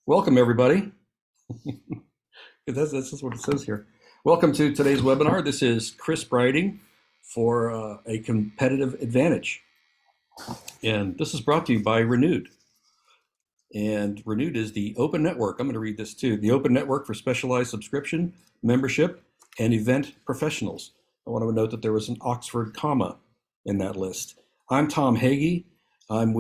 Welcome, everybody. That's what it says here. Welcome to today's webinar. This is Chris writing for a competitive advantage. And this is brought to you by Renewed. And Renewed is the open network. I'm going to read this too. The open network for specialized subscription, membership, and event professionals. I want to note that there was an Oxford comma in that list. I'm Tom Hagee. I'm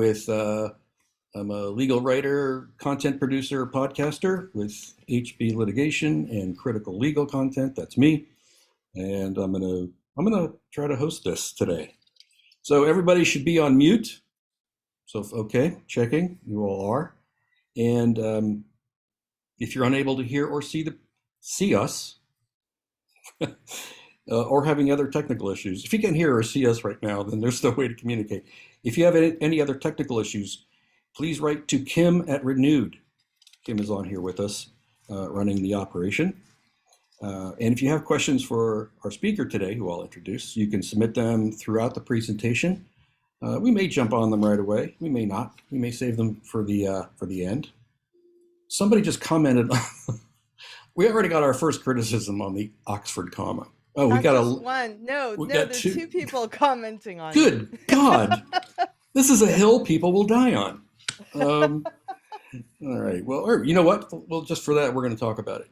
a legal writer, content producer, podcaster with HB litigation and critical legal content. That's me. And I'm gonna try to host this today. So everybody should be on mute. So okay, checking, you all are. And if you're unable to hear or see us, or having other technical issues, if you can't hear or see us right now, then there's no way to communicate. If you have any other technical issues, please write to Kim at Renewed. Kim is on here with us, running the operation. And if you have questions for our speaker today, who I'll introduce, you can submit them throughout the presentation. We may jump on them right away. We may not. We may save them for the end. Somebody just commented. We already got our first criticism on the Oxford comma. Oh, we got one. No, there's two people commenting on it. Good God. This is a hill people will die on. All right. Well, you know what? Well, just for that, we're going to talk about it.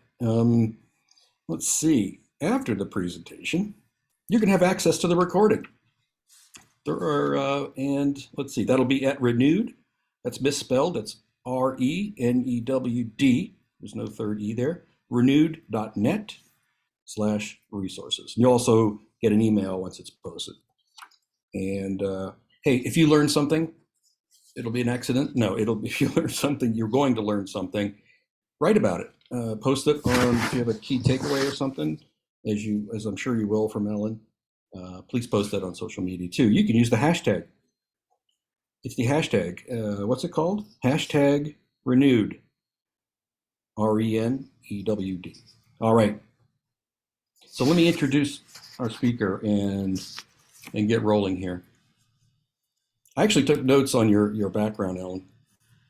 Let's see. After the presentation, you can have access to the recording. There are, and let's see, that'll be at Renewed. That's misspelled. That's RENEWD. There's no third E there. Renewed.net/resources. You'll also get an email once it's posted. And hey, if you learn something, it'll be an accident. No, if you learn something, you're going to learn something. Write about it. Post it on, if you have a key takeaway or something, as I'm sure you will from Ellen. Please post that on social media too. You can use the hashtag. It's the hashtag. What's it called? Hashtag Renewed. RENEWD. All right. So let me introduce our speaker and get rolling here. I actually took notes on your background, Ellen.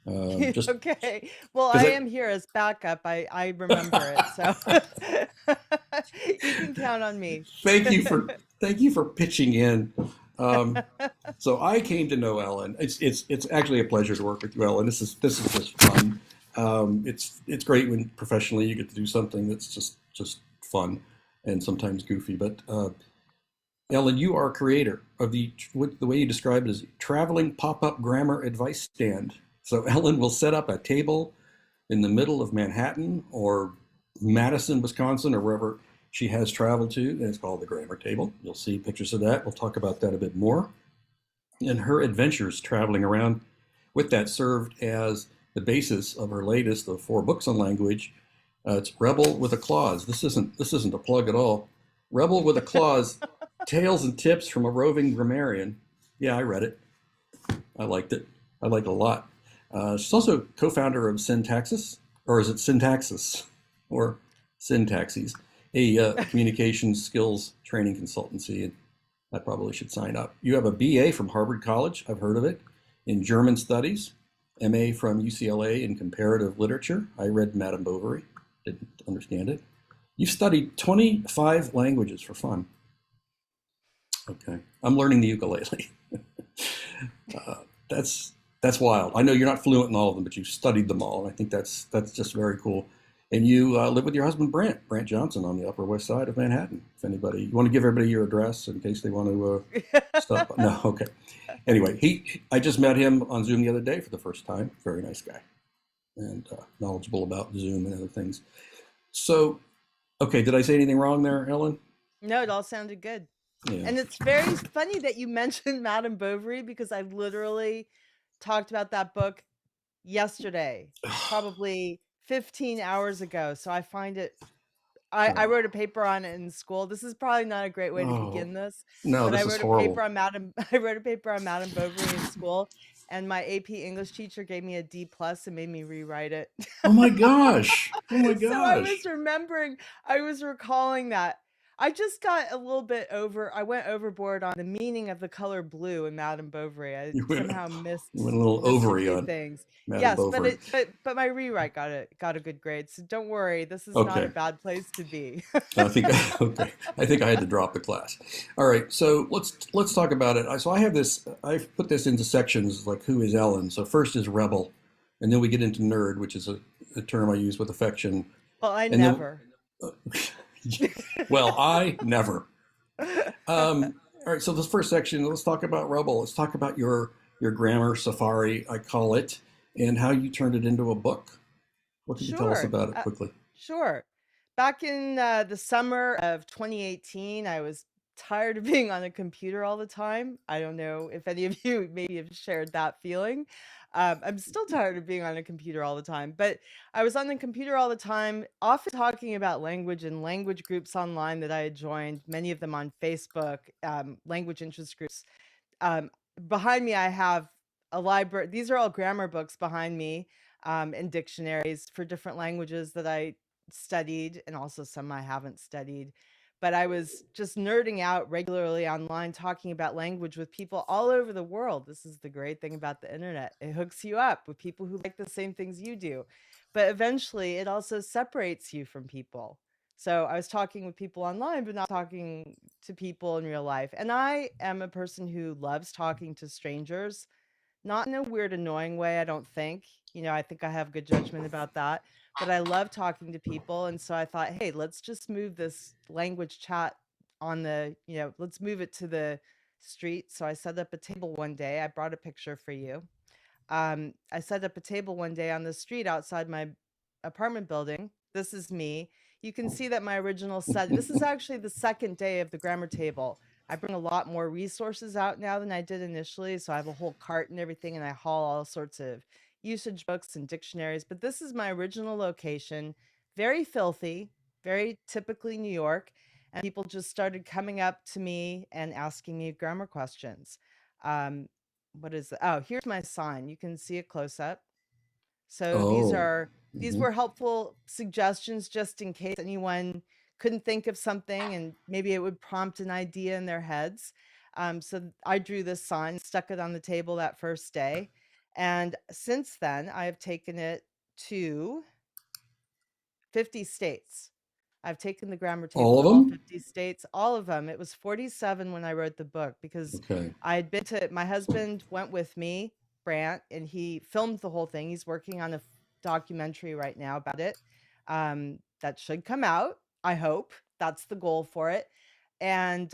Okay. Well, I am here as backup. I remember it, so you can count on me. Thank you for pitching in. So I came to know Ellen. It's actually a pleasure to work with you, Ellen. This is just fun. It's great when professionally you get to do something that's just fun and sometimes goofy. But Ellen, you are a creator of the way you describe it as traveling pop-up grammar advice stand. So Ellen will set up a table in the middle of Manhattan or Madison, Wisconsin, or wherever she has traveled to, and it's called the Grammar Table. You'll see pictures of that. We'll talk about that a bit more. And her adventures traveling around with that served as the basis of her latest of 4 books on language. It's Rebel with a Clause. This isn't a plug at all. Rebel with a Clause, Tales and Tips from a Roving Grammarian. Yeah, I read it. I liked it. I liked it a lot. She's also co-founder of Syntaxis, or is it Syntaxis, or Syntaxis, a communications skills training consultancy, and I probably should sign up. You have a BA from Harvard College, I've heard of it, in German Studies, MA from UCLA in Comparative Literature. I read Madame Bovary, didn't understand it. You've studied 25 languages for fun. Okay, I'm learning the ukulele. That's wild. I know you're not fluent in all of them, but you've studied them all, and I think that's just very cool. And you live with your husband, Brant Johnson, on the Upper West Side of Manhattan. If anybody, you want to give everybody your address in case they want to stop. No, okay. Anyway, I just met him on Zoom the other day for the first time. Very nice guy, and knowledgeable about Zoom and other things. So, okay, did I say anything wrong there, Ellen? No, it all sounded good. Yeah. And it's very funny that you mentioned Madame Bovary, because I literally talked about that book yesterday, probably 15 hours ago. So I find it, I wrote a paper on it in school. This is probably not a great way to begin this. No, but this is horrible. I wrote a paper on Madame Bovary in school, and my AP English teacher gave me a D+ and made me rewrite it. Oh my gosh. Oh my gosh. So I was recalling that. I just got a little bit I went overboard on the meaning of the color blue in Madame Bovary. I You went somehow you went a little missed a ovary few on things. Madame Yes, Bovary. but my rewrite got a good grade. So don't worry, this is not a Okay. bad place to be. I think okay. I think I had to drop the class. All right, so let's talk about it. So I have this. I've put this into sections like who is Ellen. So first is rebel, and then we get into nerd, which is a term I use with affection, Well, I and then never. well, I never. All right, so this first section, let's talk about rebel. Let's talk about your grammar safari, I call it, and how you turned it into a book. What can you tell us Sure. about it quickly? Sure. Back in the summer of 2018, I was tired of being on a computer all the time. I don't know if any of you maybe have shared that feeling. I'm still tired of being on a computer all the time, but I was on the computer all the time, often talking about language and language groups online that I had joined, many of them on Facebook, language interest groups. Um, Behind me, I have a library. These are all grammar books behind me, and dictionaries for different languages that I studied, and also some I haven't studied. But I was just nerding out regularly online, talking about language with people all over the world. This is the great thing about the internet. It hooks you up with people who like the same things you do. But eventually, it also separates you from people. So I was talking with people online, but not talking to people in real life. And I am a person who loves talking to strangers, not in a weird, annoying way, I don't think. I think I have good judgment about that. But I love talking to people. And so I thought, hey, let's just move this language chat let's move it to the street. So I set up a table one day. I brought a picture for you. I set up a table one day on the street outside my apartment building. This is me. You can see that my original set. This is actually the second day of the grammar table. I bring a lot more resources out now than I did initially. So I have a whole cart and everything, and I haul all sorts of usage books and dictionaries. But this is my original location. Very filthy, very typically New York. And people just started coming up to me and asking me grammar questions. Um, what is oh, here's my sign. You can see it close up. So Oh, these mhm. were helpful suggestions just in case anyone couldn't think of something and maybe it would prompt an idea in their heads. So I drew this sign, stuck it on the table that first day. And since then, I have taken it to 50 states. I've taken the grammar table All of to all them? 50 states, all of them. It was 47 when I wrote the book because Okay. I had been to my husband went with me, Brant, and he filmed the whole thing. He's working on a documentary right now about it. That should come out, I hope. That's the goal for it. And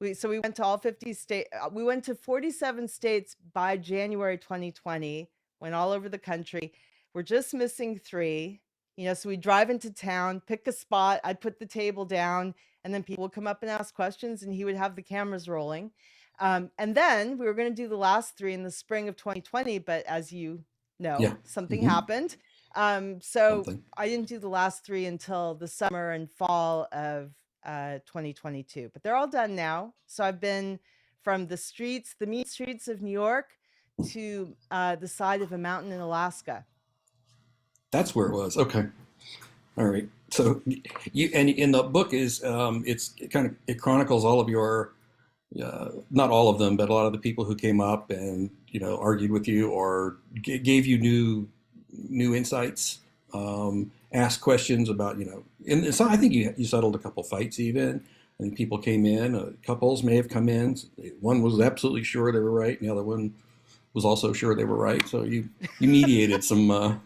we went to all 50 states. We went to 47 states by January 2020, went all over the country. We're just missing 3. So we drive into town, pick a spot, I'd put the table down, and then people would come up and ask questions, and he would have the cameras rolling. And then we were going to do the last 3 in the spring of 2020, but as you know, Yeah. something Hmm. happened. So Something. I didn't do the last 3 until the summer and fall of 2022, but they're all done now. So I've been from the mean streets of New York to the side of a mountain in Alaska. That's where it was. Okay. All right. So you and in the book is it chronicles all of your not all of them, but a lot of the people who came up and argued with you or gave you new insights, asked questions about and so I think you settled a couple fights even. I think people came in, couples may have come in. One was absolutely sure they were right, and the other one was also sure they were right. So you mediated some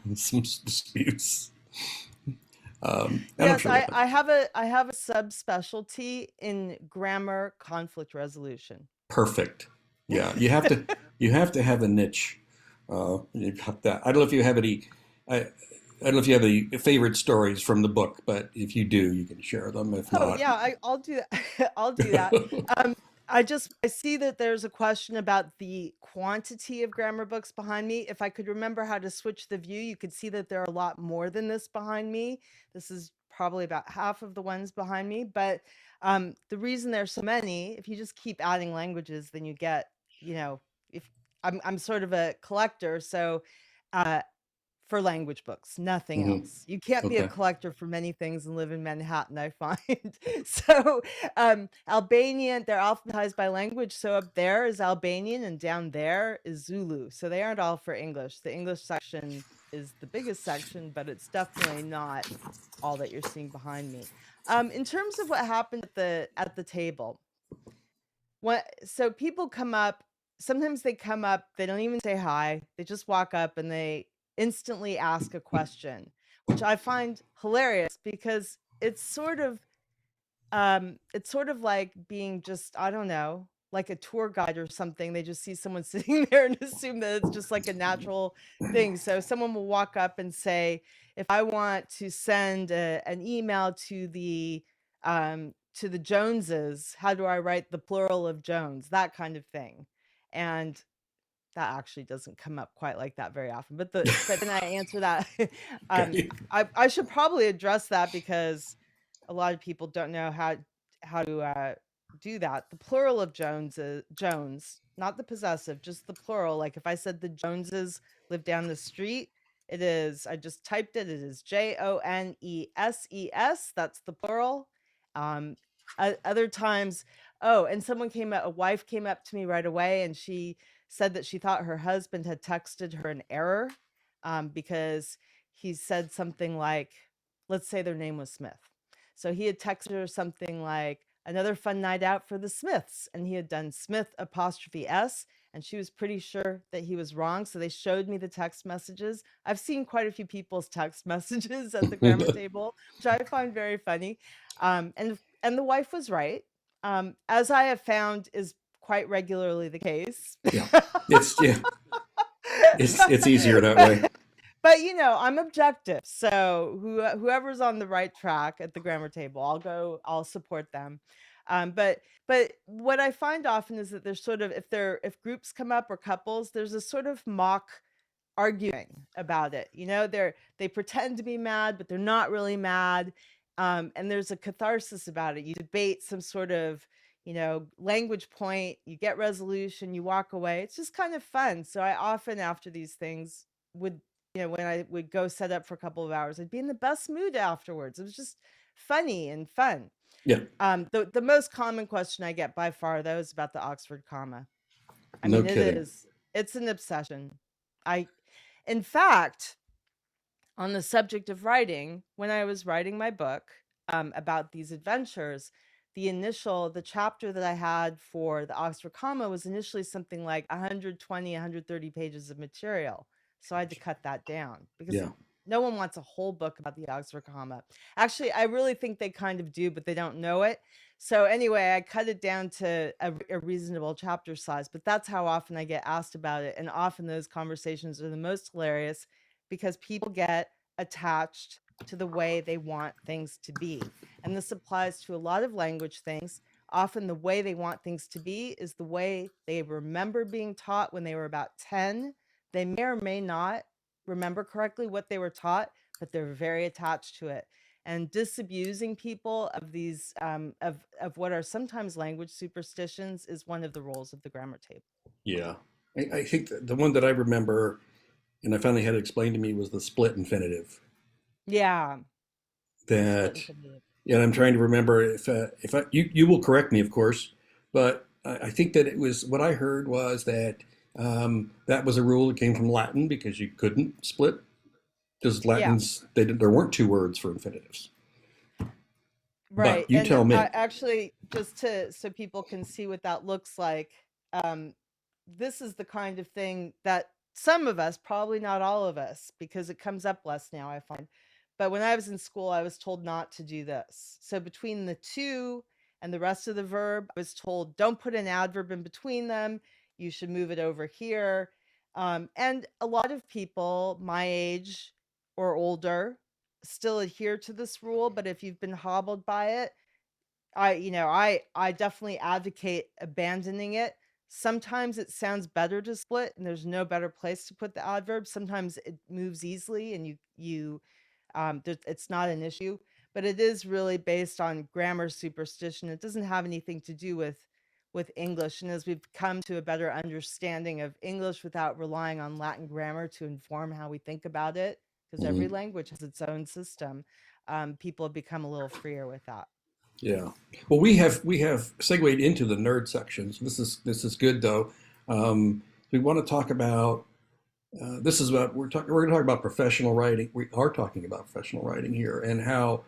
disputes, and I'm Yes, sure that I have a subspecialty in grammar conflict resolution. perfect. Yeah, you have to have a niche. You got that. I don't know if you have any. I don't know if you have any favorite stories from the book, but if you do, you can share them. If Oh not, yeah, I'll do that. I'll do that. Um, I see that there's a question about the quantity of grammar books behind me. If I could remember how to switch the view, you could see that there are a lot more than this behind me. This is probably about half of the ones behind me. But the reason there's so many, if you just keep adding languages, then you know, if I'm sort of a collector, so uh, for language books, nothing Hmm. else. You can't be a Okay. collector for many things and live in Manhattan, I find. So, Albanian, they're alphabetized by language. So up there is Albanian and down there is Zulu. So they aren't all for English. The English section is the biggest section, but it's definitely not all that you're seeing behind me. In terms of what happened at the table, so people come up, sometimes they come up, they don't even say hi. They just walk up and they instantly ask a question, which I find hilarious because it's sort of like being just, I don't know, like a tour guide or something. They just see someone sitting there and assume that it's just like a natural thing. So someone will walk up and say, if I want to send an email to the Joneses, how do I write the plural of Jones? That kind of thing. And that actually doesn't come up quite like that very often. But then I answer that. Okay. I should probably address that because a lot of people don't know how to do that. The plural of Jones is Jones, not the possessive, just the plural. Like if I said the Joneses live down the street, it is. I just typed it. It is Joneses. That's the plural. Um, Other times, oh, and a wife came up to me right away, and she said that she thought her husband had texted her an error because he said something like, let's say their name was Smith. So he had texted her something like, another fun night out for the Smiths. And he had done Smith apostrophe S. And she was pretty sure that he was wrong. So they showed me the text messages. I've seen quite a few people's text messages at the grammar table, which I find very funny. And the wife was right, as I have found is quite regularly the case. Yeah. Yeah. It's easier that way. But I'm objective, so whoever's on the right track at the grammar table, I'll support them. But what I find often is that there's sort of, if groups come up or couples, there's a sort of mock arguing about it. They pretend to be mad, but they're not really mad. And there's a catharsis about it. You debate some sort of, language point, you get resolution, you walk away. It's just kind of fun. So I often, after these things, would, when I would go set up for a couple of hours, I'd be in the best mood afterwards. It was just funny and fun. Yeah. The most common question I get by far, though, is about the Oxford comma. I No mean, kidding. it's an obsession. In fact, on the subject of writing, when I was writing my book about these adventures, the chapter that I had for the Oxford comma was initially something like 120, 130 pages of material. So I had to cut that down because Yeah. no one wants a whole book about the Oxford comma. Actually, I really think they kind of do, but they don't know it. So anyway, I cut it down to a reasonable chapter size, but that's how often I get asked about it. And often those conversations are the most hilarious because people get attached to the way they want things to be. And this applies to a lot of language things. Often the way they want things to be is the way they remember being taught when they were about 10. They may or may not remember correctly what they were taught, but they're very attached to it. And disabusing people of these of what are sometimes language superstitions is one of the roles of the grammar table. Yeah. I think the one that I remember, and I finally had it explained to me, was the split infinitive. Yeah, the split That, infinitive. and I'm trying to remember if you will correct me, of course, but I think that it was what I heard was that that was a rule that came from Latin because you couldn't split because Yeah. Latins there weren't two words for infinitives. But Right, you and tell I me. actually, just to so people can see what that looks like, um, this is the kind of thing that some of us, probably not all of us, because it comes up less now, I find. But when I was in school, I was told not to do this. So between the to and the rest of the verb, I was told, don't put an adverb in between them. You should move it over here. And a lot of people my age or older still adhere to this rule, but if you've been hobbled by it, I definitely advocate abandoning it. Sometimes it sounds better to split and there's no better place to put the adverb. Sometimes it moves easily and it's not an issue, but it is really based on grammar superstition. It doesn't have anything to do with with English, and as we've come to a better understanding of English without relying on Latin grammar to inform how we think about it, because every Mhm. language has its own system, people have become a little freer with that. Yeah. Well, we have segued into the nerd sections. This is good though. We want to talk about this is about we're going to talk about professional writing. We are talking about professional writing here and how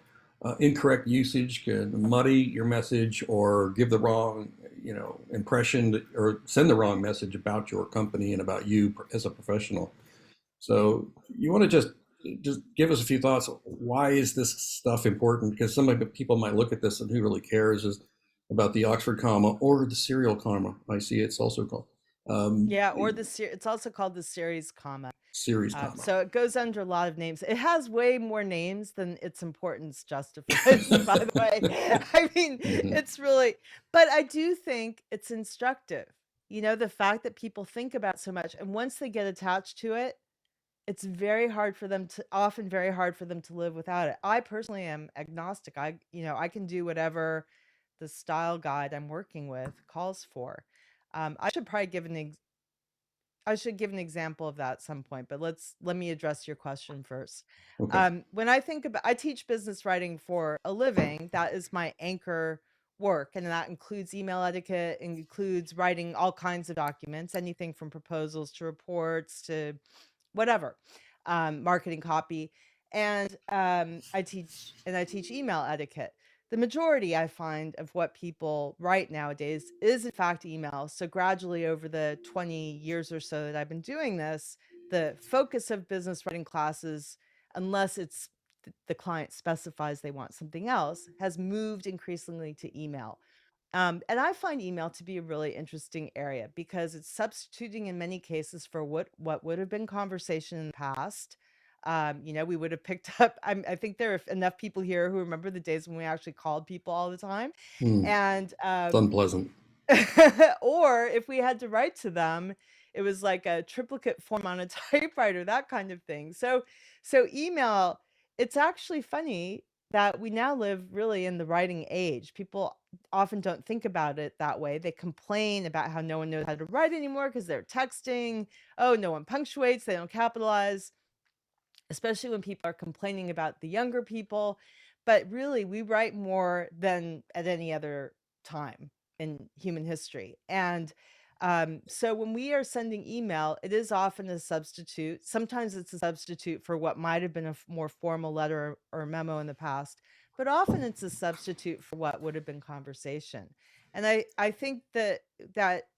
incorrect usage can muddy your message or give the wrong impression or send the wrong message about your company and about you as a professional. So you want to just give us a few thoughts. Why is this stuff important? Because some of the people might look at this and who really cares is about the Oxford comma or the serial comma. I see it's also called Yeah, or the it's also called the series comma. series comma. So it goes under a lot of names. It has way more names than its importance justifies, by the way. I mean, Mhm. it's really, but I do think it's instructive. The fact that people think about so much, and once they get attached to it, it's often very hard for them to live without it. I personally am agnostic. I can do whatever the style guide I'm working with calls for. I should probably I should give an example of that at some point, but let me address your question first. Okay. When I think about, I teach business writing for a living. That is my anchor work, and that includes email etiquette, includes writing all kinds of documents, anything from proposals to reports to whatever, marketing copy. And I teach email etiquette. The majority, I find, of what people write nowadays is in fact email. So gradually over the 20 years or so that I've been doing this, the focus of business writing classes, unless the client specifies they want something else, has moved increasingly to email. And I find email to be a really interesting area because it's substituting in many cases for what would have been conversation in the past. We would have picked up. I think there are enough people here who remember the days when we actually called people all the time, Hmm. and It's unpleasant. or if we had to write to them, it was like a triplicate form on a typewriter, that kind of thing. So email, it's actually funny that we now live really in the writing age. People often don't think about it that way. They complain about how no one knows how to write anymore because they're texting. Oh, no one punctuates, they don't capitalize, especially when people are complaining about the younger people. But really, we write more than at any other time in human history. And so when we are sending email, it is often a substitute. Sometimes it's a substitute for what might have been a more formal letter or memo in the past, but often it's a substitute for what would have been conversation. And I think that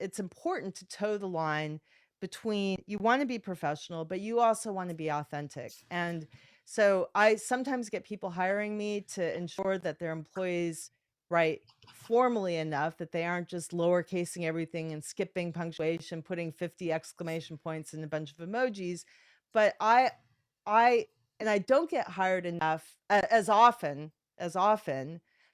it's important to toe the line between, you want to be professional, but you also want to be authentic. And so I sometimes get people hiring me to ensure that their employees write formally enough that they aren't just lowercasing everything and skipping punctuation, putting 50 exclamation points and a bunch of emojis. But I and I don't get hired enough as often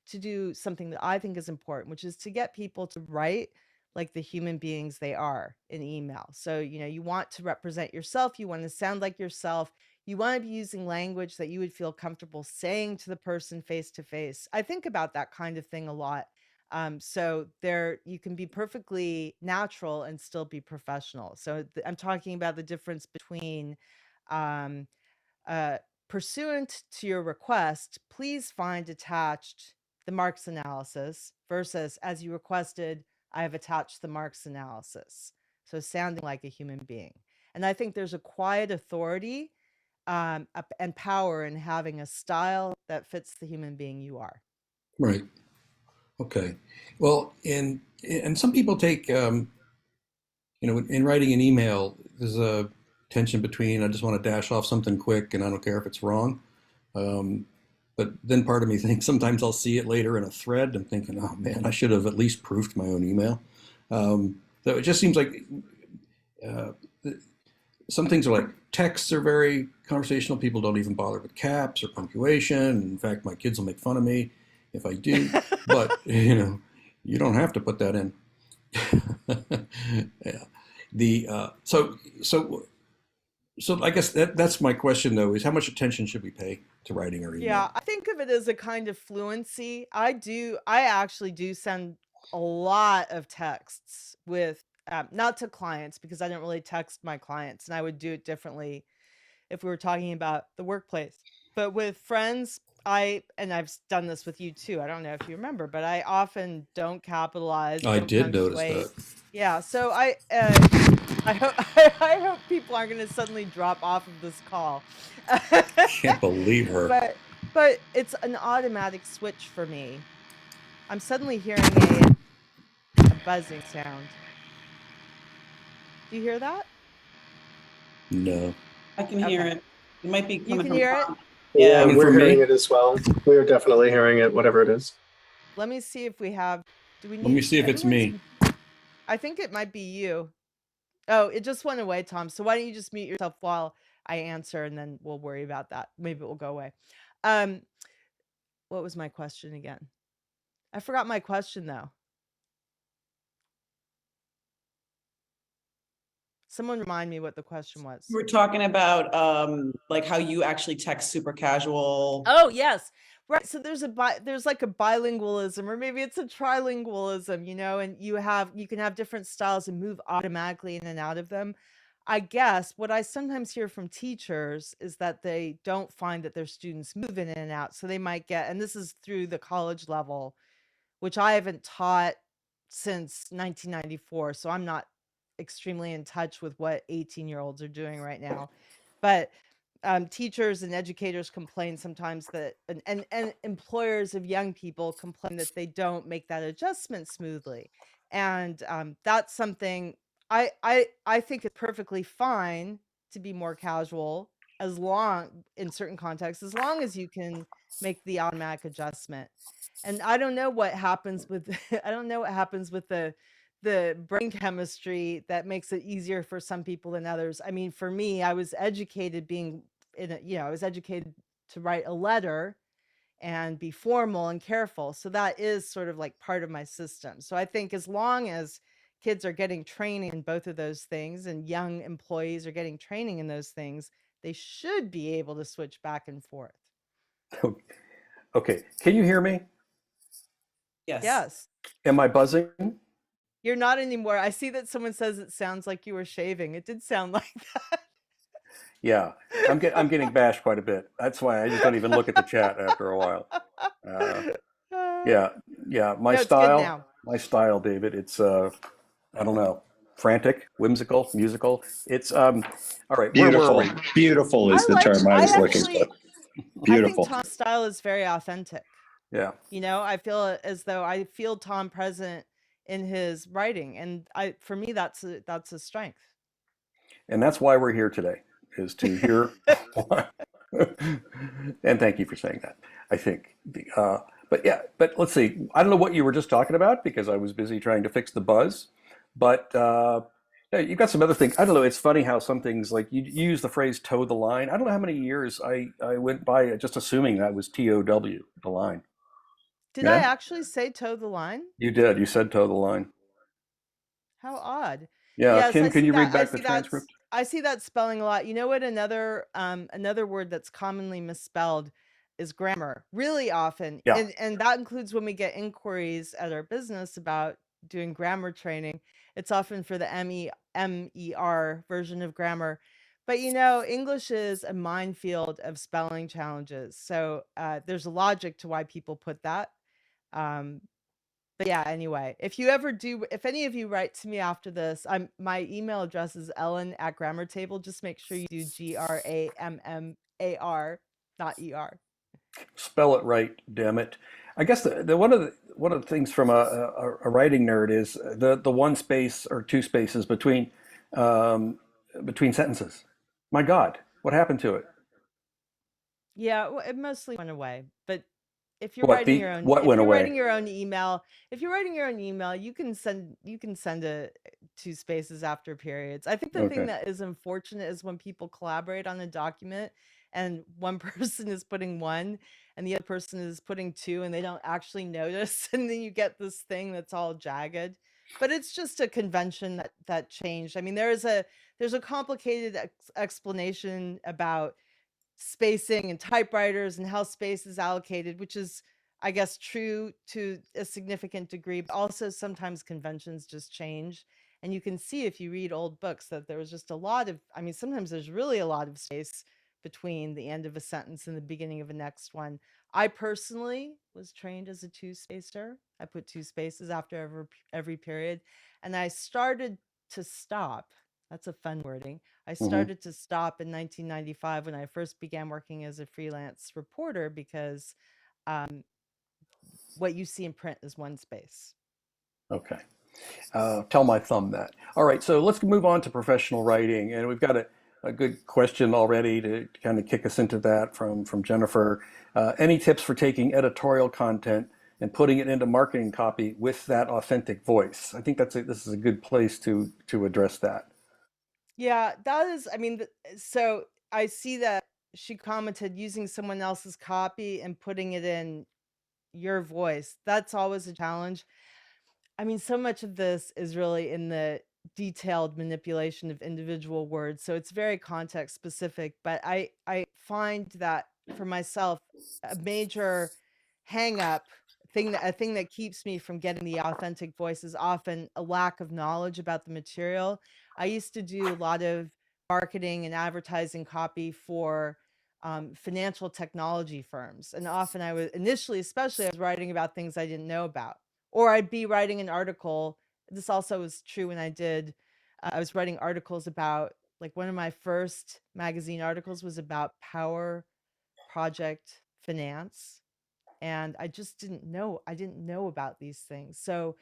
to do something that I think is important, which is to get people to write like the human beings they are in email. So, you want to represent yourself, you want to sound like yourself, you want to be using language that you would feel comfortable saying to the person face to face. I think about that kind of thing a lot. So there, you can be perfectly natural and still be professional. So I'm talking about the difference between um, uh, pursuant to your request, please find attached the marks analysis versus as you requested, I have attached the marks analysis. So sounding like a human being. And I think there's a quiet authority and power in having a style that fits the human being you are. Right. Okay. Well, and some people take in writing an email, there's a tension between I just want to dash off something quick and I don't care if it's wrong. Um, but then part of me thinks sometimes I'll see it later in a thread and thinking, oh man, I should have at least proofed my own email. So it just seems like uh, some things are like texts are very conversational. People don't even bother with caps or punctuation. In fact, my kids will make fun of me if I do. But you don't have to put that in. Yeah. The so I guess that's my question though is how much attention should we pay to writing our email? Yeah, I think of it as a kind of fluency. I actually do send a lot of texts with, not to clients because I don't really text my clients, and I would do it differently if we were talking about the workplace. But with friends, and I've done this with you too. I don't know if you remember, but I often don't capitalize, I don't did notice punctuate. that. Yeah, so I hope I hope people aren't going to suddenly drop off of this call. Can't believe her. but but it's an automatic switch for me. I'm suddenly hearing a buzzing sound. Do you hear that? No. I can hear Okay. it. It might be You coming can from hear it? Tom. Yeah, Coming we're from hearing me? it as well. We are definitely hearing it, whatever it is. Let me see if we have, do we Let me need, see if it's everyone's, me. I think it might be you. Oh, it just went away, Tom. So why don't you just mute yourself while I answer and then we'll worry about that. Maybe it will go away. Um, what was my question again? I forgot my question though. Someone remind me what the question was. We were talking about like how you actually text super casual. Oh, yes. Right. So there's like a bilingualism, or maybe it's a trilingualism, and you can have different styles and move automatically in and out of them. I guess what I sometimes hear from teachers is that they don't find that their students move in and out. So they might get, and this is through the college level, which I haven't taught since 1994. So I'm not extremely in touch with what 18-year-olds are doing right now. But teachers and educators complain sometimes that, and employers of young people complain that they don't make that adjustment smoothly. And that's something I think is perfectly fine to be more casual, as long in certain contexts, as long as you can make the automatic adjustment. And I don't know what happens with I don't know what happens with the brain chemistry that makes it easier for some people than others. I mean, for me, I was educated being I was educated to write a letter and be formal and careful. So that is sort of like part of my system. So I think as long as kids are getting training in both of those things and young employees are getting training in those things, they should be able to switch back and forth. Okay. Can you hear me? Yes. Yes. Am I buzzing? You're not anymore. I see that someone says it sounds like you were shaving. It did sound like that. Yeah. I'm getting bashed quite a bit. That's why I just don't even look at the chat after a while. Yeah. No, it's good now. My style, David. It's I don't know, frantic, whimsical, musical. It's all right. Beautiful. Where were we? Beautiful is the term I was looking for. I think Beautiful. Tom's style is very authentic. Yeah. I feel as though I feel Tom present in his writing, and for me that's a strength. And that's why we're here today, is to hear. And thank you for saying that. I think but let's see. I don't know what you were just talking about because I was busy trying to fix the buzz. But yeah, you've got some other things. I don't know. It's funny how some things, like you use the phrase "toe the line." I don't know how many years I went by just assuming that was TOW, the line. Did I actually say toe the line? You did. You said toe the line. How odd. Yeah, Yes, Kim, I can see you read that. back the transcript? I see that spelling a lot. You know what? Another word that's commonly misspelled is grammar. Really often, Yeah. and that includes when we get inquiries at our business about doing grammar training. It's often for the MER version of grammar. But English is a minefield of spelling challenges. So there's a logic to why people put that. But yeah, anyway, if any of you write to me after this, my email address is ellen@grammartable. Just make sure you do GRAMMAR, not ER. Spell it right, damn it. I guess the one of the things from a writing nerd is the one space or two spaces between sentences. My God, what happened to it? Yeah, well, it mostly went away. But if you're What writing your own, what if went you're away? writing your own email, you can send it two spaces after periods. I think the thing Okay. that is unfortunate is when people collaborate on a document and one person is putting one and the other person is putting two and they don't actually notice, and then you get this thing that's all jagged. But it's just a convention that changed. I mean, there's a complicated explanation about spacing and typewriters and how space is allocated, which is, I guess, true to a significant degree, but also sometimes conventions just change. And you can see if you read old books that there was just a lot of, I mean, sometimes there's really a lot of space between the end of a sentence and the beginning of the next one. I personally was trained as a two-spacer. I put two spaces after every period. And I started to stop. That's a fun wording. I started to stop in 1995 when I first began working as a freelance reporter because what you see in print is one space. Okay. Tell my thumb that. All right, so let's move on to professional writing. And we've got a good question already to kind of kick us into that from Jennifer. Any tips for taking editorial content and putting it into marketing copy with that authentic voice? I think this is a good place to address that. Yeah, that is, I mean, so I see that she commented using someone else's copy and putting it in your voice. That's always a challenge. I mean, so much of this is really in the detailed manipulation of individual words, so it's very context specific, but I find that for myself, a major hang up a thing that keeps me from getting the authentic voice is often a lack of knowledge about the material. I used to do a lot of marketing and advertising copy for financial technology firms, and often I was initially, especially, I was writing about things I didn't know about, or I'd be writing an article. This also was true when I was writing articles about, like, one of my first magazine articles was about power project finance. And I just I didn't know about these things. So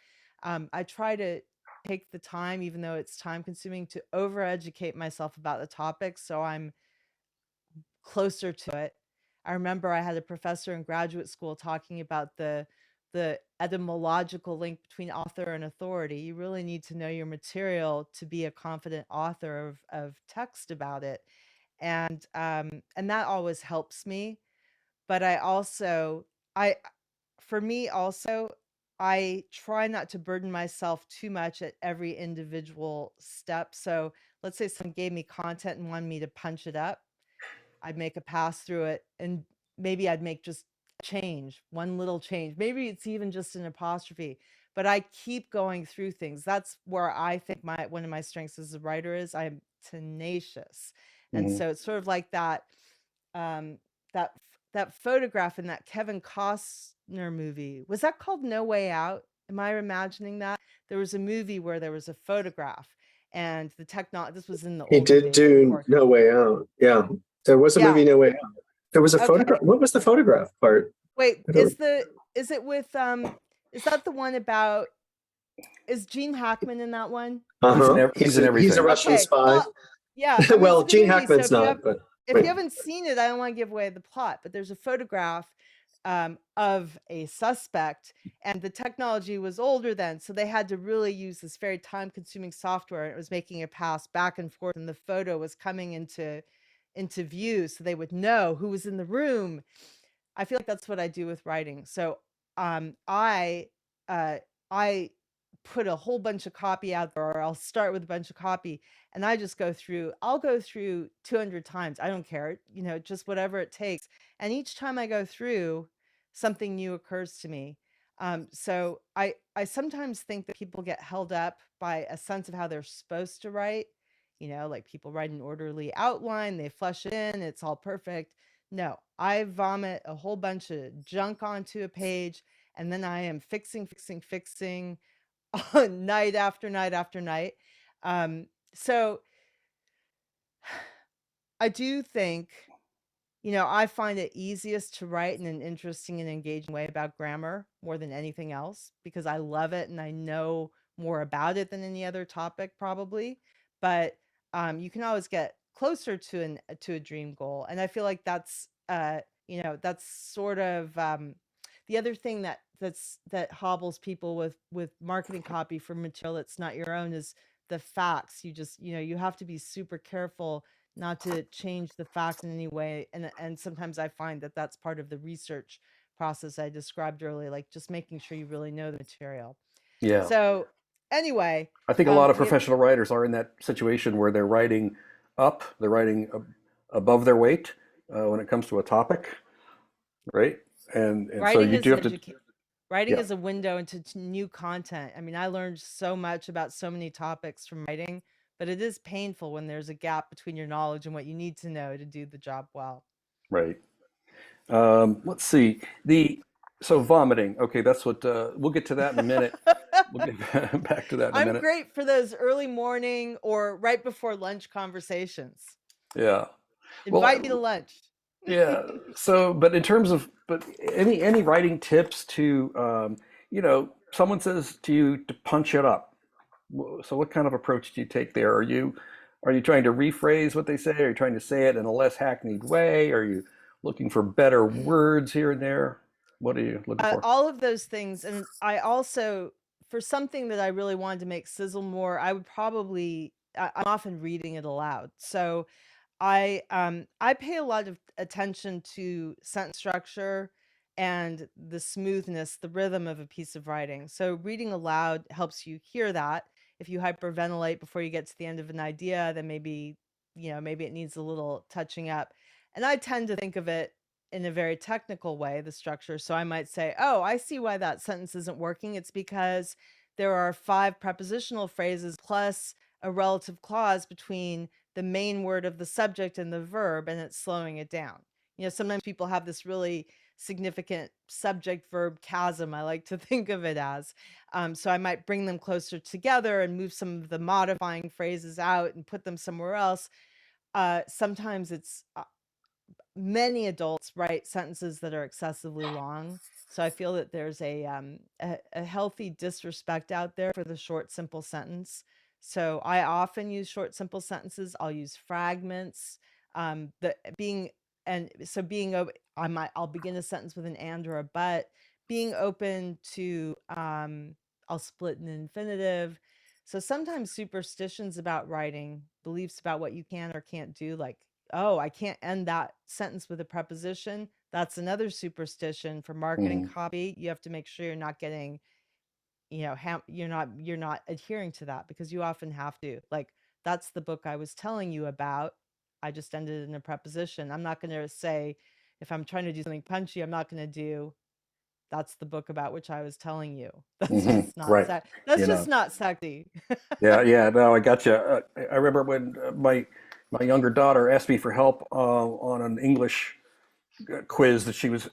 I try to take the time, even though it's time consuming, to overeducate myself about the topic so I'm closer to it. I remember I had a professor in graduate school talking about the etymological link between author and authority. You really need to know your material to be a confident author of text about it. And that always helps me. But I for me also, I try not to burden myself too much at every individual step. So let's say someone gave me content and wanted me to punch it up. I'd make a pass through it, and maybe I'd make just a change, one little change. Maybe it's even just an apostrophe, but I keep going through things. That's where I think one of my strengths as a writer is I'm tenacious. And Mhm. so it's sort of like that um that that photograph in that Kevin Costner movie. Was that called No Way Out? Am I imagining that? There was a movie where there was a photograph, and this was in the He older did days, of do course. No Way Out. Yeah. There was a Yeah. movie No Way Out. There was a Okay. photograph. What was the photograph part? Wait, I don't- is it with is that the one about, is Gene Hackman in that one? He's in He's a everything. Russian Okay. spy. Well, yeah. I mean, Well, it's a good Gene movie. So Hackman's not, but if you haven't seen it, I don't want to give away the plot, but there's a photograph of a suspect, and the technology was older then, so they had to really use this very time-consuming software. And it was making a pass back and forth, and the photo was coming into view, so they would know who was in the room. I feel like that's what I do with writing. So I uh, I put a whole bunch of copy out there, or I'll start with a bunch of copy, and I just I'll go through 200 times. I don't care, just whatever it takes. And each time I go through, something new occurs to me. So I sometimes think that people get held up by a sense of how they're supposed to write. Like people write an orderly outline, they flush it in, it's all perfect. No, I vomit a whole bunch of junk onto a page, and then I am fixing night after night after night. So I do think, I find it easiest to write in an interesting and engaging way about grammar more than anything else, because I love it and I know more about it than any other topic probably. But you can always get closer to a dream goal, and I feel like that's sort of the other thing that hobbles people with marketing copy for material that's not your own is the facts. You have to be super careful not to change the facts in any way. And sometimes I find that that's part of the research process I described earlier, like just making sure you really know the material. Yeah. So anyway, I think a lot of professional writers are in that situation where they're writing above their weight when it comes to a topic, right? and so Writing you is do have to. writing Yeah, is a window into new content. I mean, I learned so much about so many topics from writing, but it is painful when there's a gap between your knowledge and what you need to know to do the job well. right. Let's see. So vomiting. Okay, that's what we'll get to that in a minute. We'll get back to that in a I'm minute. great for those early morning or right before lunch conversations. Yeah. Invite me to Well, lunch. yeah. So, but in terms of, but any writing tips to, someone says to you to punch it up. So, what kind of approach do you take there? Are you trying to rephrase what they say? Are you trying to say it in a less hackneyed way? Are you looking for better words here and there? What are you looking for? All of those things. And I also, for something that I really wanted to make sizzle more, I would probably, I'm often reading it aloud. So I pay a lot of attention to sentence structure and the smoothness, the rhythm of a piece of writing. So reading aloud helps you hear that. If you hyperventilate before you get to the end of an idea, then maybe it needs a little touching up. And I tend to think of it in a very technical way, the structure. So I might say, "Oh, I see why that sentence isn't working. It's because there are 5 prepositional phrases plus a relative clause between the main word of the subject and the verb, and it's slowing it down." Sometimes people have this really significant subject verb chasm, I like to think of it as. So I might bring them closer together and move some of the modifying phrases out and put them somewhere else. Sometimes it's many adults write sentences that are excessively long. So I feel that there's a healthy disrespect out there for the short, simple sentence. So I often use short, simple sentences. I'll use fragments. The being and so being open, I'll begin a sentence with an and or a but. Being open to I'll split an infinitive. So sometimes superstitions about writing, beliefs about what you can or can't do, like, oh, I can't end that sentence with a preposition. That's another superstition for marketing Mhm. copy. You have to make sure you're not getting, you're not adhering to that, because you often have to. Like, that's the book I was telling you about. I just ended it in a preposition. I'm not going to say, if I'm trying to do something punchy, I'm not going to do, that's the book about which I was telling you. That's just not Right. that's You just know. not sexy. Yeah. Yeah. No, I got you. I remember when my younger daughter asked me for help on an English quiz that she was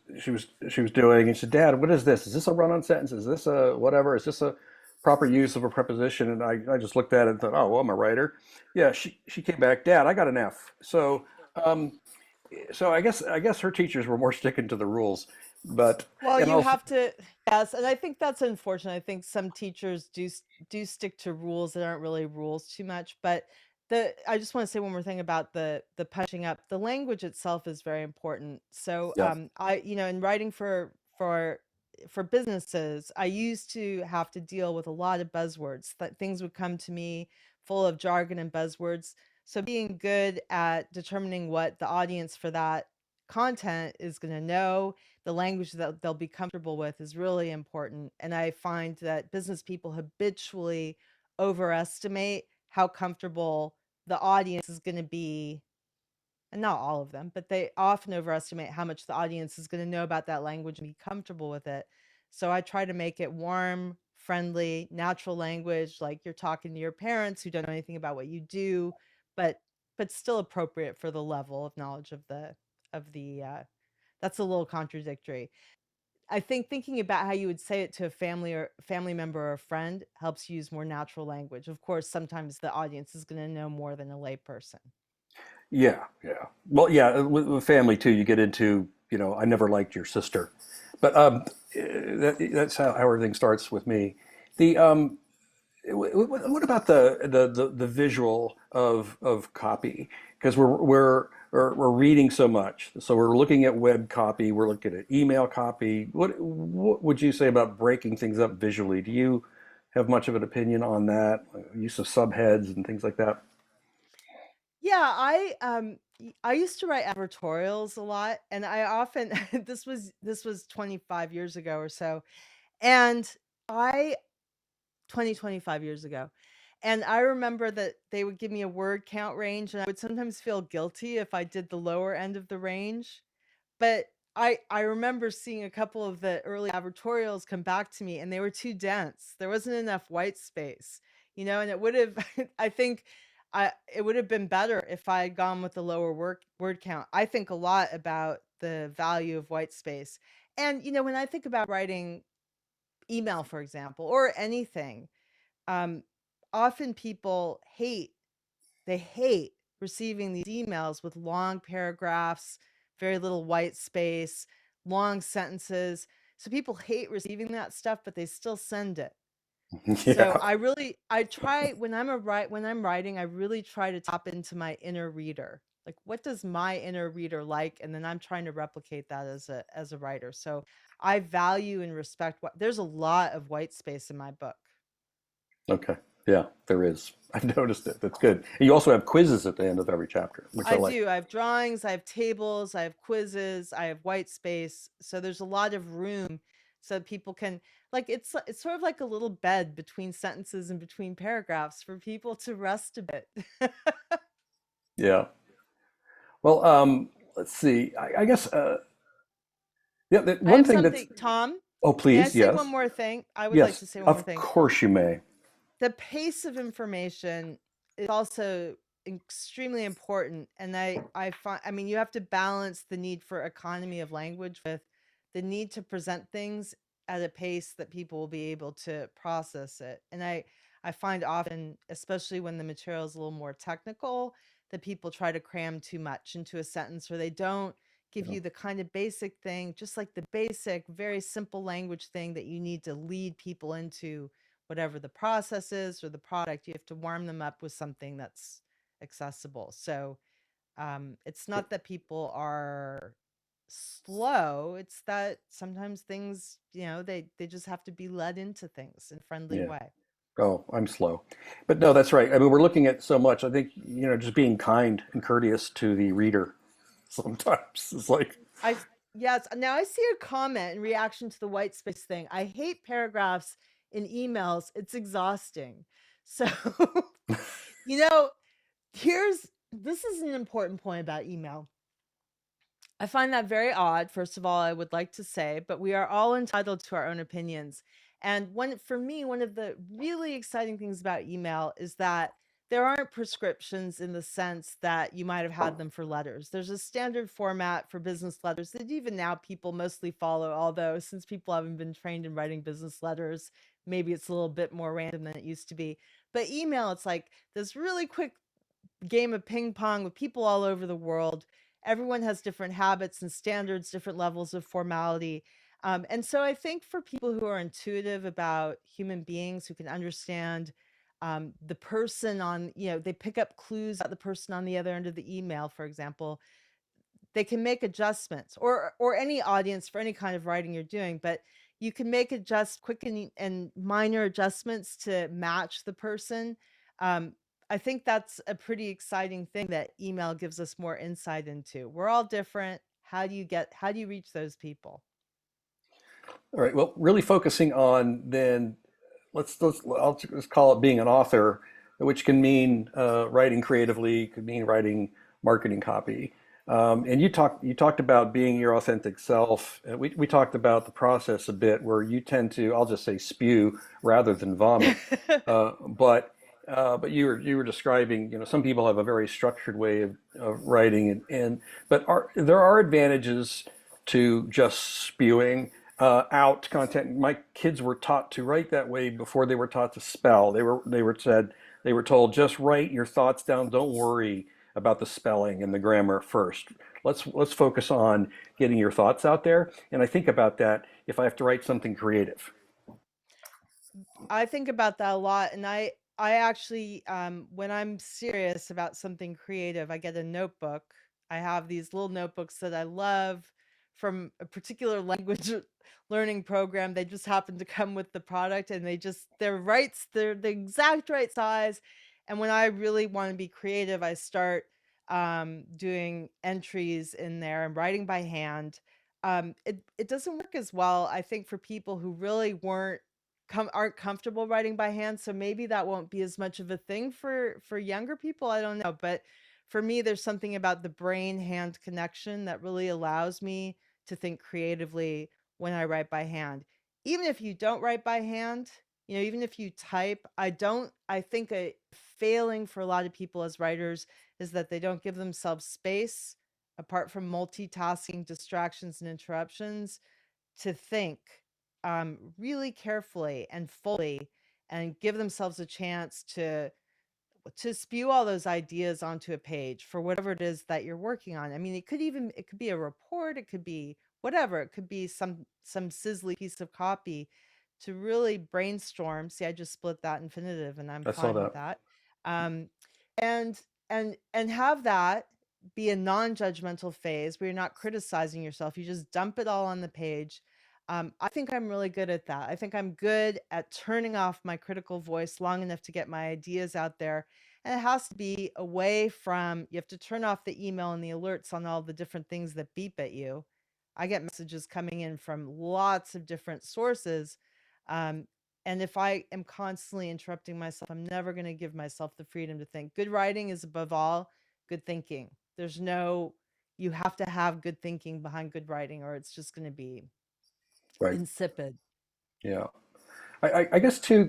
doing, and she said, "Dad, what is this? Is this a run-on sentence? Is this a whatever? Is this a proper use of a preposition?" And I just looked at it and thought, "Oh, well, I'm a writer." Yeah, she came back, "Dad, I got an F." Um, so I guess her teachers were more sticking to the rules, but Well, and you also have to, yes, and I think that's unfortunate. I think some teachers do stick to rules that aren't really rules too much. But I just want to say one more thing about the punching up. The language itself is very important. So yeah. in writing for businesses, I used to have to deal with a lot of buzzwords. That things would come to me full of jargon and buzzwords. So being good at determining what the audience for that content is going to know, the language that they'll be comfortable with, is really important. And I find that business people habitually overestimate how comfortable the audience is going to be. And not all of them, but they often overestimate how much the audience is going to know about that language and be comfortable with it. So I try to make it warm, friendly, natural language, like you're talking to your parents who don't know anything about what you do, but still appropriate for the level of knowledge of the that's a little contradictory. I think thinking about how you would say it to a family member or a friend helps you use more natural language. Of course, sometimes the audience is going to know more than a layperson. Yeah, yeah. Well, yeah, with family too, you get into, I never liked your sister. But that's how everything starts with me. The what about the visual of copy? Because we're reading so much, so we're looking at web copy, we're looking at email copy. What would you say about breaking things up visually? Do you have much of an opinion on that? Use of subheads and things like that? Yeah, I used to write advertorials a lot, and I often this was 25 years ago or so, and I 25 years ago. And I remember that they would give me a word count range, and I would sometimes feel guilty if I did the lower end of the range. But I remember seeing a couple of the early advertorials come back to me, and they were too dense. There wasn't enough white space, and it would have, I think, it would have been better if I had gone with the lower word count. I think a lot about the value of white space. And, when I think about writing email, for example, or anything, um, often people hate receiving these emails with long paragraphs, very little white space, long sentences. So people hate receiving that stuff, but they still send it. So Yeah. I try when I'm writing, I really try to tap into my inner reader. Like, what does my inner reader like? And then I'm trying to replicate that as a writer. So I value and respect there's a lot of white space in my book. Okay. Yeah, there is. I've noticed it. That's good. And you also have quizzes at the end of every chapter, which I like. do. I have drawings, I have tables, I have quizzes, I have white space. So there's a lot of room so people can, like, it's sort of like a little bed between sentences and between paragraphs for people to rest a bit. Yeah. Well, let's see. I guess, yeah, I one have thing that's, something, Tom, oh, may I please, say yes. one more thing? I would like Yes, to say one more of thing. course you may. The pace of information is also extremely important, and I find, I mean, you have to balance the need for economy of language with the need to present things at a pace that people will be able to process it. And I find often, especially when the material is a little more technical, that people try to cram too much into a sentence, or they don't give Yeah. you the kind of basic thing, just like the basic, very simple language thing that you need to lead people into whatever the process is or the product. You have to warm them up with something that's accessible. So it's not that people are slow, it's that sometimes things, they just have to be led into things in a friendly Yeah. way. Oh, I'm slow. But no, that's right. I mean, we're looking at so much. I think, just being kind and courteous to the reader sometimes is like, Yes, now I see a comment in reaction to the white space thing. I hate paragraphs in emails. It's exhausting. So, you know, this is an important point about email. I find that very odd, first of all, I would like to say, but we are all entitled to our own opinions. And for me, one of the really exciting things about email is that there aren't prescriptions in the sense that you might have had them for letters. There's a standard format for business letters that even now people mostly follow, although since people haven't been trained in writing business letters, maybe it's a little bit more random than it used to be. But email, it's like this really quick game of ping pong with people all over the world. Everyone has different habits and standards, different levels of formality. And so I think for people who are intuitive about human beings, who can understand the person on, they pick up clues about the person on the other end of the email, for example, they can make adjustments, or any audience for any kind of writing you're doing, but you can make quick and minor adjustments to match the person. um, I think that's a pretty exciting thing that email gives us more insight into. We're all different. How do you reach those people? all right, well, really focusing on then, I'll just call it being an author, which can mean writing creatively, could mean writing marketing copy. And you talked about being your authentic self. We talked about the process a bit, where you tend to, I'll just say, spew rather than vomit. But you were describing, some people have a very structured way of writing, but there are advantages to just spewing out content. My kids were taught to write that way before they were taught to spell. They were told, just write your thoughts down. Don't worry about the spelling and the grammar first. Let's focus on getting your thoughts out there. And I think about that if I have to write something creative. I think about that a lot, and I actually, when I'm serious about something creative, I get a notebook. I have these little notebooks that I love from a particular language learning program. They just happen to come with the product, and they're the exact right size. And when I really want to be creative, I start doing entries in there and writing by hand. It doesn't work as well, I think, for people who really aren't comfortable writing by hand. So maybe that won't be as much of a thing for younger people. I don't know, but for me, there's something about the brain hand connection that really allows me to think creatively when I write by hand. Even if you don't write by hand, even if you type, I think a failing for a lot of people as writers is that they don't give themselves space, apart from multitasking, distractions, and interruptions, to think really carefully and fully and give themselves a chance to spew all those ideas onto a page for whatever it is that you're working on. I mean, it could be a report, it could be whatever, it could be some sizzly piece of copy to really brainstorm. See, I just split that infinitive and I'm I saw fine with that. that. And have that be a non-judgmental phase where you're not criticizing yourself. You just dump it all on the page. I think I'm really good at that. I think I'm good at turning off my critical voice long enough to get my ideas out there. And it has to be away from, you have to turn off the email and the alerts on all the different things that beep at you. I get messages coming in from lots of different sources. And if I am constantly interrupting myself, I'm never going to give myself the freedom to think. Good writing is above all good thinking. You have to have good thinking behind good writing, or it's just going to be Right. insipid. Yeah. I guess too,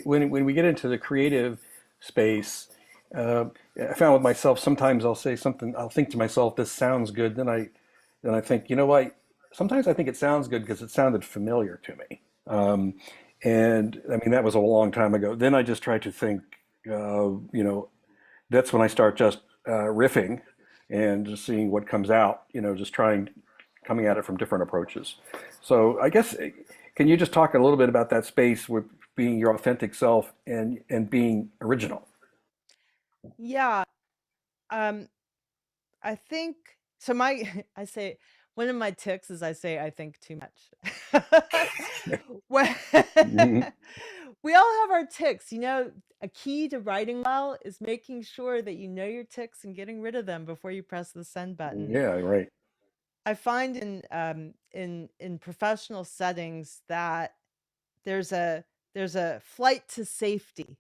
when we get into the creative space, I found with myself, sometimes I'll say something, I'll think to myself, this sounds good. Then I think, you know what? Sometimes I think it sounds good because it sounded familiar to me. And I mean, that was a long time ago. Then I just try to think, that's when I start just riffing and just seeing what comes out, just coming at it from different approaches. So I guess, can you just talk a little bit about that space with being your authentic self and being original? Yeah. Um, I think so. I say one of my tics is I say I think too much. When- Mhm. we all have our tics. A key to writing well is making sure that you know your tics and getting rid of them before you press the send button. Yeah, right. I find in professional settings that there's a flight to safety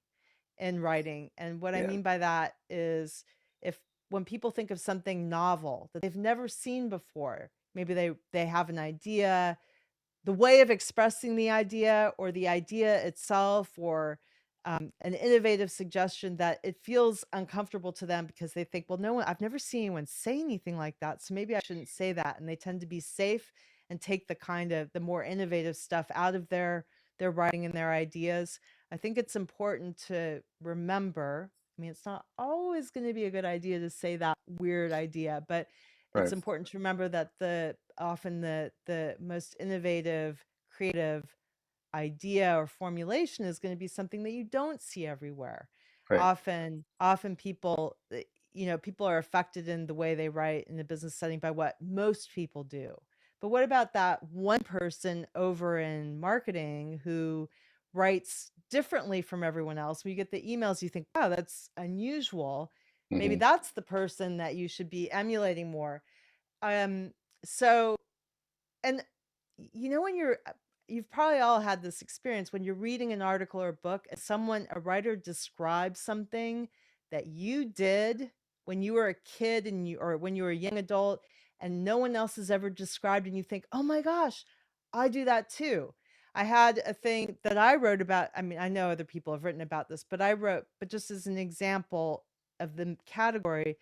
in writing. And what I Yeah, mean by that is, if when people think of something novel that they've never seen before, maybe they have an idea, the way of expressing the idea or the idea itself, or an innovative suggestion that it feels uncomfortable to them because they think, well, I've never seen anyone say anything like that, so maybe I shouldn't say that. And they tend to be safe and take the more innovative stuff out of their writing and their ideas. I think it's important to remember, I mean, it's not always going to be a good idea to say that weird idea, but it's right, important to remember that often the most innovative, creative idea or formulation is going to be something that you don't see everywhere. right. Often people are affected in the way they write in a business setting by what most people do. But what about that one person over in marketing who writes differently from everyone else? When you get the emails, you think, wow, that's unusual. Maybe Hmm. that's the person that you should be emulating more. Um, so, and when you've probably all had this experience when you're reading an article or a book and a writer describes something that you did when you were a kid or when you were a young adult, and no one else has ever described, and you think, oh my gosh, I do that too. I had a thing that I wrote about. I mean, I know other people have written about this, but but just as an example of the category,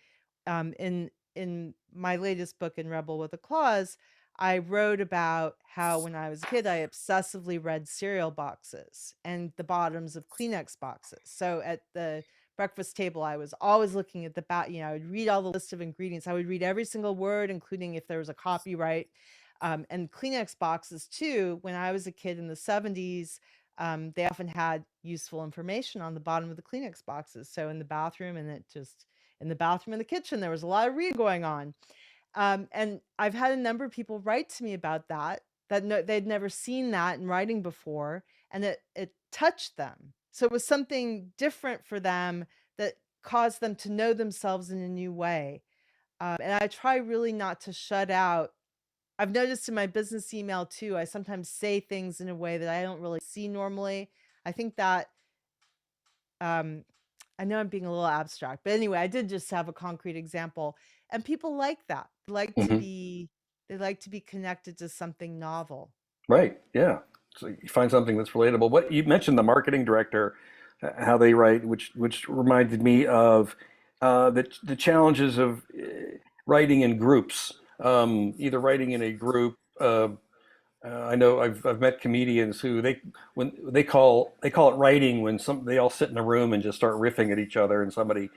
in my latest book, In Rebel with a Clause, I wrote about how when I was a kid, I obsessively read cereal boxes and the bottoms of Kleenex boxes. So at the breakfast table, I was always looking at the back. I would read all the list of ingredients. I would read every single word, including if there was a copyright. And Kleenex boxes too. When I was a kid in the 70s, they often had useful information on the bottom of the Kleenex boxes. So in the bathroom in the bathroom and the kitchen, there was a lot of reading going on. And I've had a number of people write to me about they'd never seen that in writing before, and it touched them. So it was something different for them that caused them to know themselves in a new way. And I try really not to shut out. I've noticed in my business email too, I sometimes say things in a way that I don't really see normally. I think that um, I know I'm being a little abstract, but anyway, I did just have a concrete example, and people like that. They like to Hmm. be They like to be connected to something novel. Right. Yeah. So you find something that's relatable. What you mentioned, the marketing director, how they write, which reminded me of the challenges of writing in groups. Either writing in a group. I know I've met comedians who when they call it writing when they all sit in a room and just start riffing at each other and somebody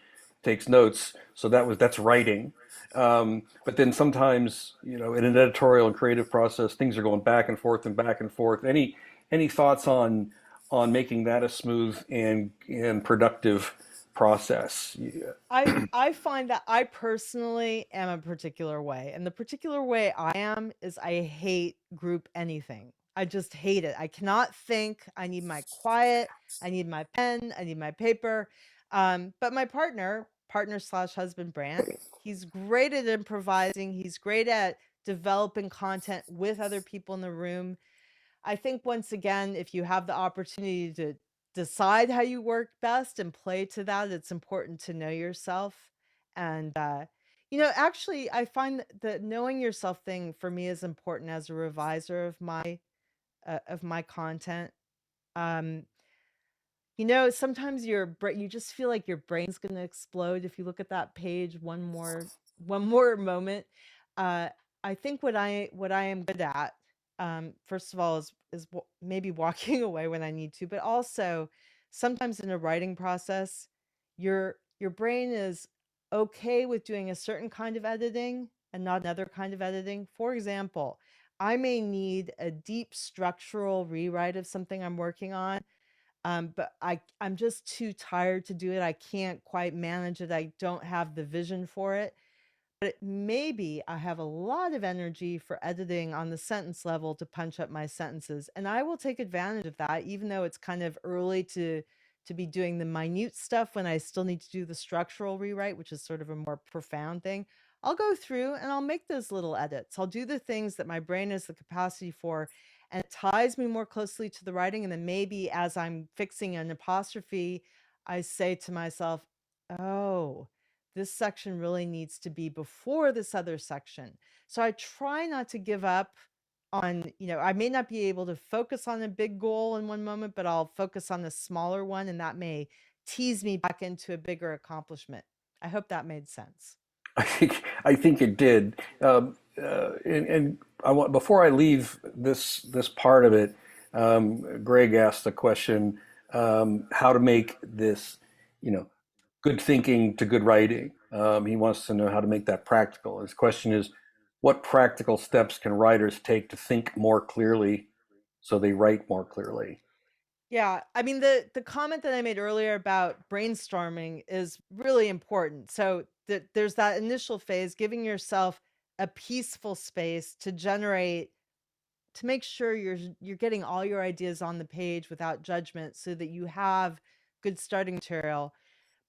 takes notes. So that's writing. But then sometimes, in an editorial and creative process, things are going back and forth and back and forth. Any thoughts on making that a smooth and productive process? Yeah. I find that I personally am a particular way, and the particular way I am is I hate group anything. I just hate it. I cannot think. I need my quiet. I need my pen. I need my paper. But my partner slash husband Brant, he's great at improvising. He's great at developing content with other people in the room. I think once again, if you have the opportunity to decide how you work best and play to that, it's important to know yourself. And, actually, I find that the knowing yourself thing for me is important as a reviser of my content. Um, sometimes you just feel like your brain's gonna explode if you look at that page one more moment. Uh, I think what I am good at, first of all, is maybe walking away when I need to, but also sometimes in a writing process, your brain is okay with doing a certain kind of editing and not another kind of editing. For example, I may need a deep structural rewrite of something I'm working on, but I'm just too tired to do it. I can't quite manage it. I don't have the vision for it. But maybe I have a lot of energy for editing on the sentence level to punch up my sentences, and I will take advantage of that, even though it's kind of early to be doing the minute stuff when I still need to do the structural rewrite, which is sort of a more profound thing. I'll go through and I'll make those little edits. I'll do the things that my brain has the capacity for, and it ties me more closely to the writing. And then maybe as I'm fixing an apostrophe, I say to myself, oh, this section really needs to be before this other section. So I try not to give up on, I may not be able to focus on a big goal in one moment, but I'll focus on the smaller one, and that may tease me back into a bigger accomplishment. I hope that made sense. I think it did. And I want before I leave this part of it, Greg asked the question, how to make this, good thinking to good writing. He wants to know how to make that practical. His question is, what practical steps can writers take to think more clearly so they write more clearly? Yeah, I mean the comment that I made earlier about brainstorming is really important. So there's that initial phase, giving yourself a peaceful space to make sure you're getting all your ideas on the page without judgment, so that you have good starting material.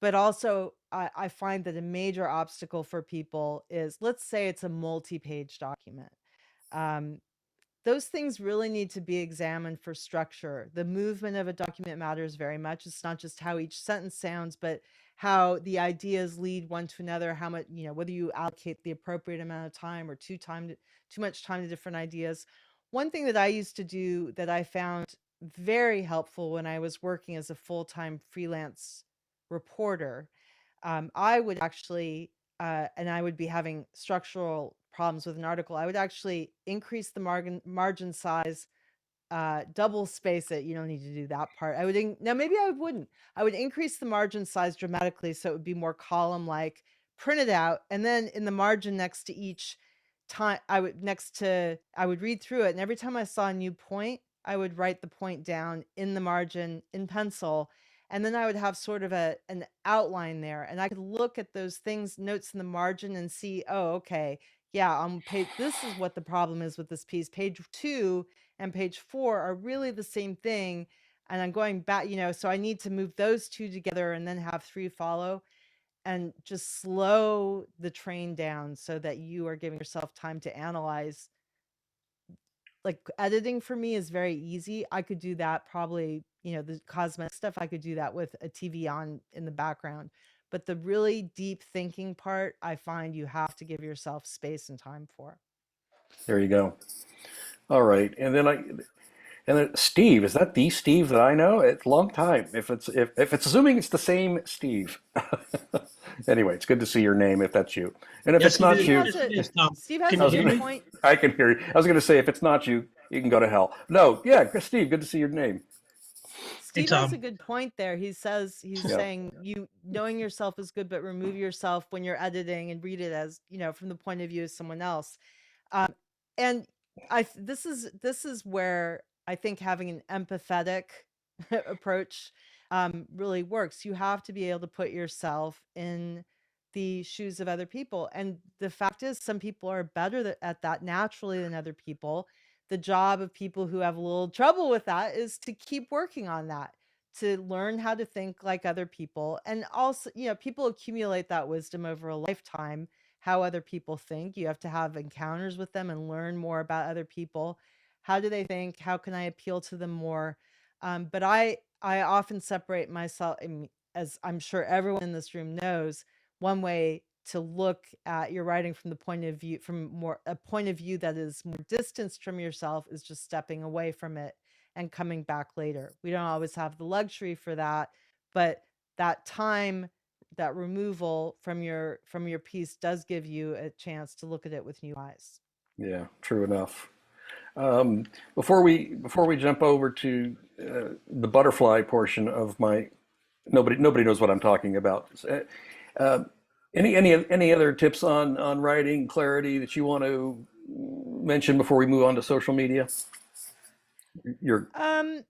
But also, I find that a major obstacle for people is, let's say it's a multi-page document. Um, those things really need to be examined for structure. The movement of a document matters very much. It's not just how each sentence sounds, but how the ideas lead one to another, how much, whether you allocate the appropriate amount of time or too much time to different ideas. One thing that I used to do that I found very helpful when I was working as a full-time freelance reporter, I would actually, and I would be having structural problems with an article, I would actually increase the margin size, double space it. You don't need to do that part. Now maybe I wouldn't. I would increase the margin size dramatically so it would be more column like, print it out, and then in the margin next to each time, I would read through it, and every time I saw a new point, I would write the point down in the margin in pencil, and then I would have sort of an outline there, and I could look at those things, notes in the margin, and see, oh, okay, yeah, on page, this is what the problem is with this piece. Page 2 and page 4 are really the same thing, and I'm going back, so I need to move those two together and then have 3 follow, and just slow the train down so that you are giving yourself time to analyze. Like, editing for me is very easy. I could do that probably, the cosmetic stuff, I could do that with a TV on in the background. But the really deep thinking part, I find you have to give yourself space and time for. There you go. All right. And then Steve, is that the Steve that I know? It's a long time. If it's assuming it's the same Steve. Anyway, it's good to see your name if that's you. And if Yes, it's not it is. you, Yes, it is, Tom. Steve has Can I a was you hear good gonna, me? point. I can hear you. I was gonna say if it's not you, you can go to hell. No, yeah, Steve, good to see your name. Hey, Steve has a Tom. good point there. He's Yeah. saying you knowing yourself is good, but remove yourself when you're editing and read it as, from the point of view of someone else. Um, and this is where I think having an empathetic approach really works. You have to be able to put yourself in the shoes of other people. And the fact is, some people are better at that naturally than other people. The job of people who have a little trouble with that is to keep working on that, to learn how to think like other people. And also, people accumulate that wisdom over a lifetime, how other people think. You have to have encounters with them and learn more about other people. How do they think? How can I appeal to them more? But I often separate myself, as I'm sure everyone in this room knows, one way to look at your writing from the point of view, from more a point of view that is more distanced from yourself, is just stepping away from it and coming back later. We don't always have the luxury for that, but that time, that removal from your piece does give you a chance to look at it with new eyes. Yeah, true enough. Before we jump over to the butterfly portion of my nobody knows what I'm talking about. Uh, any other tips on writing clarity that you want to mention before we move on to social media? Your I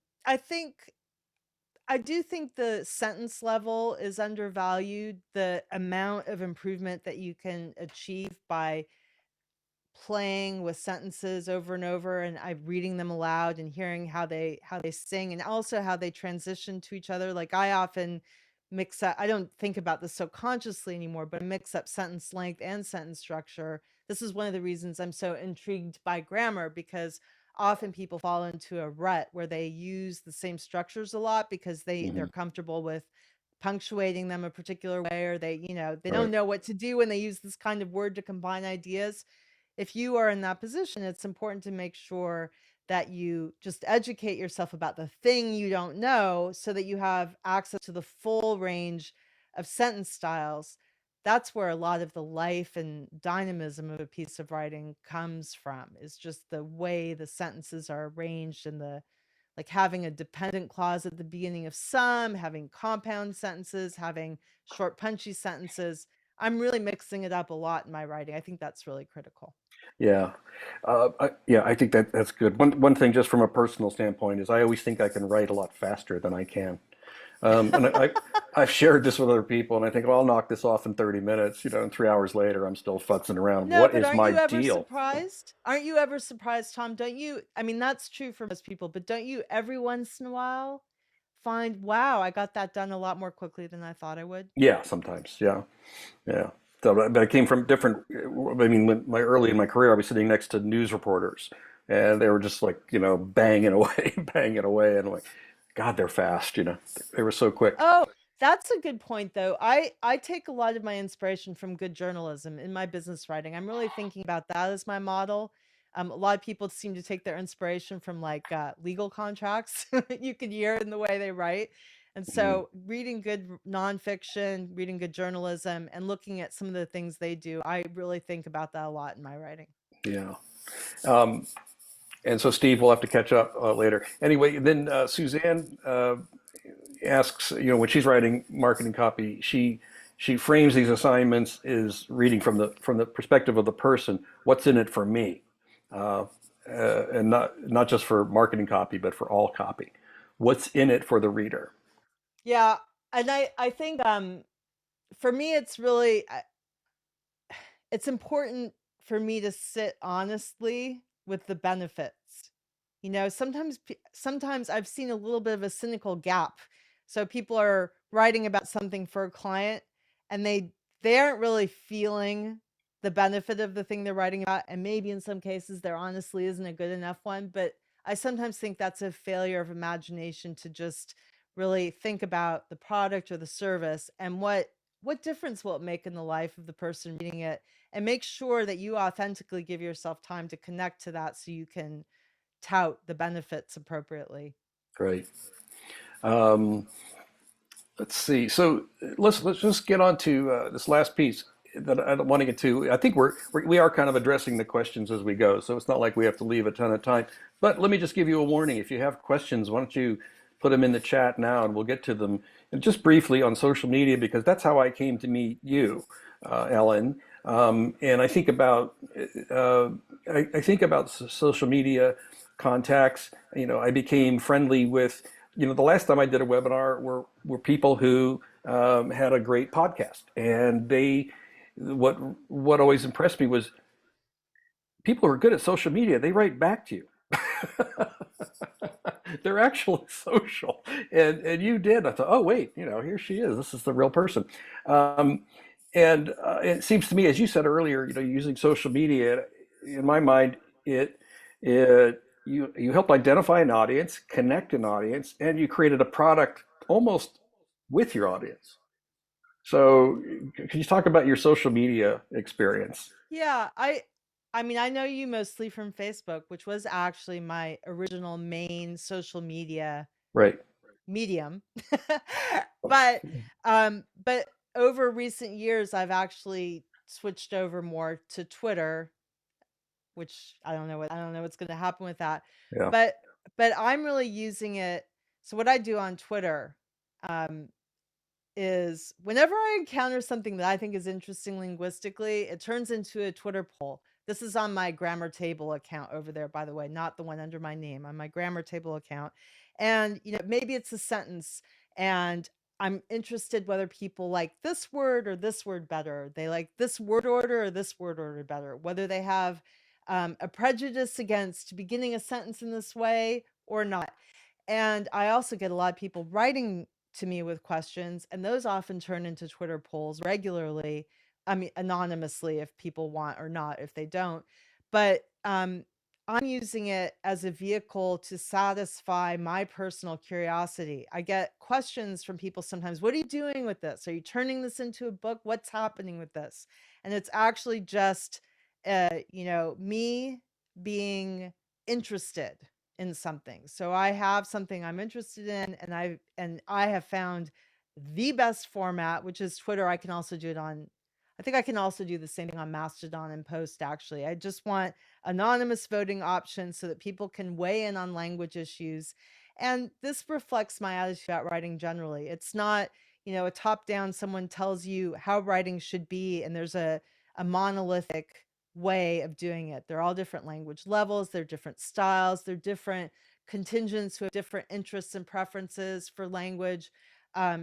do think the sentence level is undervalued. The amount of improvement that you can achieve by playing with sentences over and over, and I reading them aloud and hearing how they sing, and also how they transition to each other. Like, I often mix up, I don't think about this so consciously anymore, but I mix up sentence length and sentence structure. This is one of the reasons I'm so intrigued by grammar, because often people fall into a rut where they use the same structures a lot because they're Mhm. comfortable with punctuating them a particular way, or they don't Right. know what to do when they use this kind of word to combine ideas. If you are in that position, it's important to make sure that you just educate yourself about the thing you don't know, so that you have access to the full range of sentence styles. That's where a lot of the life and dynamism of a piece of writing comes from, is just the way the sentences are arranged, and the like, having a dependent clause at the beginning of some, having compound sentences, having short punchy sentences. I'm really mixing it up a lot in my writing. I think that's really critical. Yeah, I think that's good. One thing, just from a personal standpoint, is I always think I can write a lot faster than I can. I've shared this with other people, and I think, well, I'll knock this off in 30 minutes. And 3 hours later, I'm still futzing around. No, What but is aren't my you ever deal? surprised? Aren't you ever surprised, Tom? Don't you? I mean, that's true for most people, but don't you every once in a while find, wow, I got that done a lot more quickly than I thought I would? Yeah, sometimes. Yeah, yeah. So, but I came from different. I mean, early in my career, I was sitting next to news reporters, and they were just like, banging away, banging away, and I'm like, God, they're fast. They were so quick. Oh, that's a good point, though. I take a lot of my inspiration from good journalism in my business writing. I'm really thinking about that as my model. A lot of people seem to take their inspiration from, like, legal contracts. You could hear it in the way they write. And Mhm. so, reading good nonfiction, reading good journalism, and looking at some of the things they do, I really think about that a lot in my writing. Yeah. Um, and so, Steve, we'll have to catch up later. Anyway, then Suzanne asks, when she's writing marketing copy, she frames these assignments is reading from the perspective of the person. What's in it for me, uh, and not just for marketing copy, but for all copy. What's in it for the reader? Yeah, and I think for me it's really it's important for me to sit honestly with the benefits. Sometimes I've seen a little bit of a cynical gap. So people are writing about something for a client, and they aren't really feeling the benefit of the thing they're writing about, and maybe in some cases there honestly isn't a good enough one, but I sometimes think that's a failure of imagination, to just really think about the product or the service and what what difference will it make in the life of the person reading it? And make sure that you authentically give yourself time to connect to that so you can tout the benefits appropriately. Great. Um, let's see. So let's just get on to this last piece that I don't want to get to. I think we are kind of addressing the questions as we go, so it's not like we have to leave a ton of time. But let me just give you a warning. If you have questions, why don't you put them in the chat now, and we'll get to them. And just briefly on social media, because that's how I came to meet you, Ellen. And I think about I think about social media contacts. I became friendly with. The last time I did a webinar were people who had a great podcast, and what always impressed me was people who are good at social media. They write back to you. They're actually social, and you did. I thought, oh wait, here she is. This is the real person. And it seems to me, as you said earlier, using social media, in my mind, you helped identify an audience, connect an audience, and you created a product almost with your audience. So, can you talk about your social media experience? Yeah, I mean, I know you mostly from Facebook, which was actually my original main social media Right. medium. but but over recent years I've actually switched over more to Twitter, which I don't know what's going to happen with that. Yeah. But I'm really using it. So what I do on Twitter is whenever I encounter something that I think is interesting linguistically, it turns into a Twitter poll. This is on my grammar table account over there, by the way, not the one under my name, on my grammar table account. And, maybe it's a sentence and I'm interested whether people like this word or this word better. They like this word order or this word order better, whether they have a prejudice against beginning a sentence in this way or not. And I also get a lot of people writing to me with questions, and those often turn into Twitter polls regularly. I mean, anonymously if people want or not, if they don't. But I'm using it as a vehicle to satisfy my personal curiosity. I get questions from people sometimes. What are you doing with this? Are you turning this into a book? What's happening with this? And it's actually just, me being interested in something. So I have something I'm interested in, and I have found the best format, which is Twitter. I can also do it on I think I can also do the same thing on Mastodon and Post, actually. I just want anonymous voting options so that people can weigh in on language issues. And this reflects my attitude about writing generally. It's not, a top down, someone tells you how writing should be, and there's a monolithic way of doing it. They're all different language levels, they're different styles, they're different contingents who have different interests and preferences for language.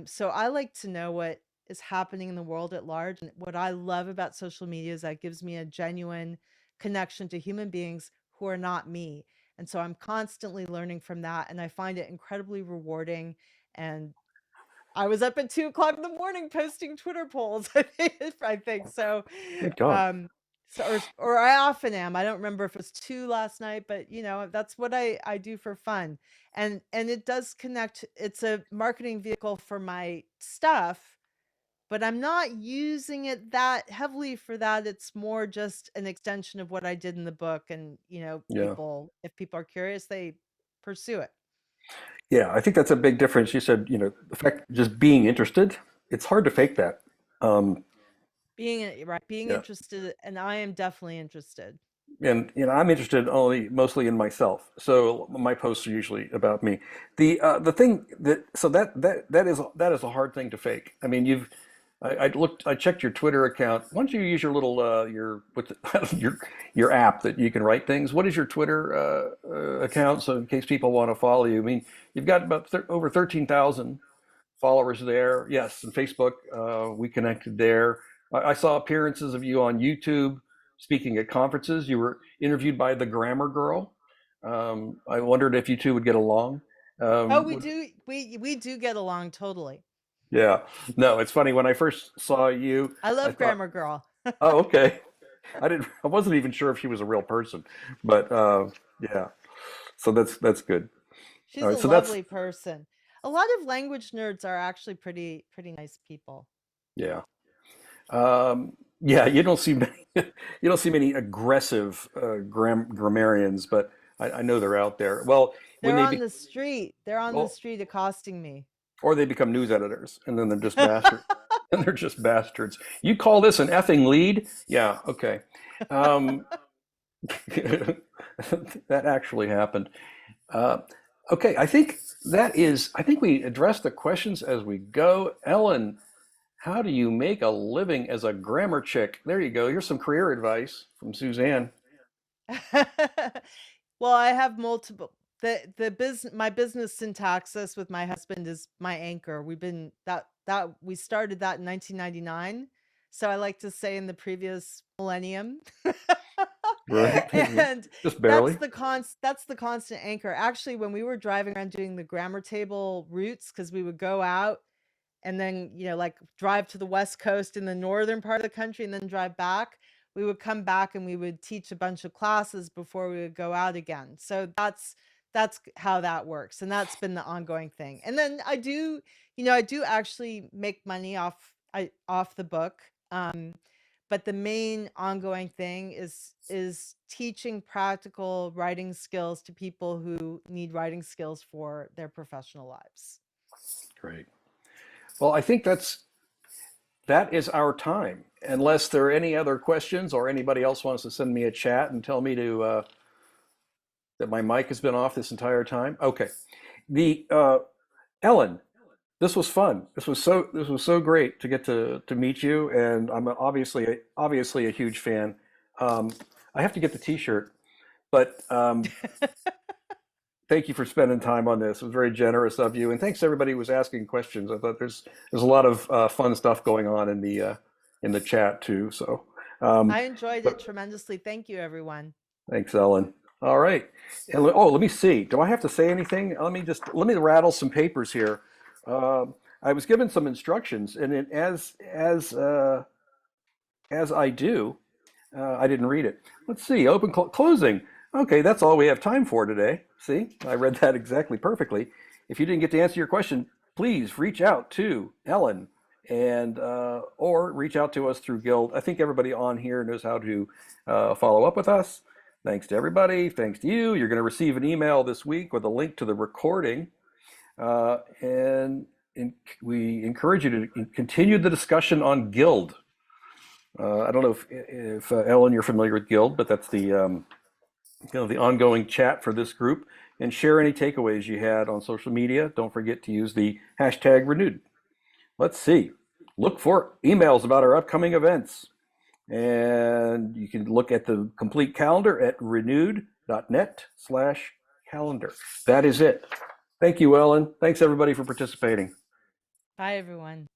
So I like to know what is happening in the world at large. And what I love about social media is that it gives me a genuine connection to human beings who are not me. And so I'm constantly learning from that. And I find it incredibly rewarding. And I was up at 2 o'clock in the morning posting Twitter polls. I think so. Good God. Or I often am. I don't remember if it was 2 last night, but that's what I do for fun. And it does connect. It's a marketing vehicle for my stuff, but I'm not using it that heavily for that. It's more just an extension of what I did in the book. And, Yeah. if people are curious, they pursue it. Yeah, I think that's a big difference. You said, the fact just being interested, it's hard to fake that. Being Yeah. interested, and I am definitely interested. And I'm interested mostly in myself, so my posts are usually about me. The thing that is a hard thing to fake. I mean, I checked your Twitter account. Why don't you use your little your app that you can write things? What is your Twitter account, so in case people want to follow you? I mean, you've got about over 13,000 followers there. Yes, and Facebook, we connected there. I saw appearances of you on YouTube speaking at conferences. You were interviewed by the Grammar Girl. I wondered if you two would get along. We do. We do get along totally. Yeah. No, it's funny. When I first saw you, I love thought, Grammar Girl. oh, okay. I wasn't even sure if she was a real person, but yeah. So that's good. She's All right, a so lovely person. A lot of language nerds are actually pretty nice people. Yeah. Yeah, you don't see many, you don't see many aggressive grammarians, but I know they're out there. Well, when They're they on the street. They're on the well, street accosting me. or they become news editors, and then they're just bastards. And they're just bastards. You call this an effing lead? Yeah, okay. Um, that actually happened. Uh, okay, I think we addressed the questions as we go. Ellen, how do you make a living as a grammar chick? There you go. Here's some career advice from Suzanne. Well, I have multiple. My business Syntaxis with my husband is my anchor. We started that in 1999. So I like to say in the previous millennium. Right? And Just barely. that's the constant anchor. Actually, when we were driving around doing the grammar table routes, because we would go out and then, like drive to the West Coast in the northern part of the country and then drive back, we would come back and we would teach a bunch of classes before we would go out again. So that's how that works. And that's been the ongoing thing. And then I do actually make money off the book. But the main ongoing thing is teaching practical writing skills to people who need writing skills for their professional lives. Great. Well, I think that is our time. Unless there are any other questions or anybody else wants to send me a chat and tell me that my mic has been off this entire time. Okay. The Ellen, this was fun. This was so great to get to meet you, and I'm obviously a huge fan. I have to get the T-shirt, but thank you for spending time on this. It was very generous of you, and thanks to everybody who was asking questions. I thought there's a lot of fun stuff going on in the chat too. So I enjoyed it tremendously. Thank you, everyone. thanks, Ellen. All right. And let me see. Do I have to say anything? Let me rattle some papers here. I was given some instructions, and as I do, I didn't read it. Let's see. Open, closing. Okay, that's all we have time for today. See, I read that exactly perfectly. If you didn't get to answer your question, please reach out to Ellen and or reach out to us through Guild. I think everybody on here knows how to follow up with us. Thanks to everybody. Thanks to you. You're going to receive an email this week with a link to the recording. And we encourage you to continue the discussion on Guild. I don't know if Ellen, you're familiar with Guild, but that's the the ongoing chat for this group. And share any takeaways you had on social media. Don't forget to use the hashtag renewed. Let's see. Look for emails about our upcoming events. And you can look at the complete calendar at renewed.net/calendar. That is it. Thank you, Ellen. Thanks, everybody, for participating. Bye, everyone.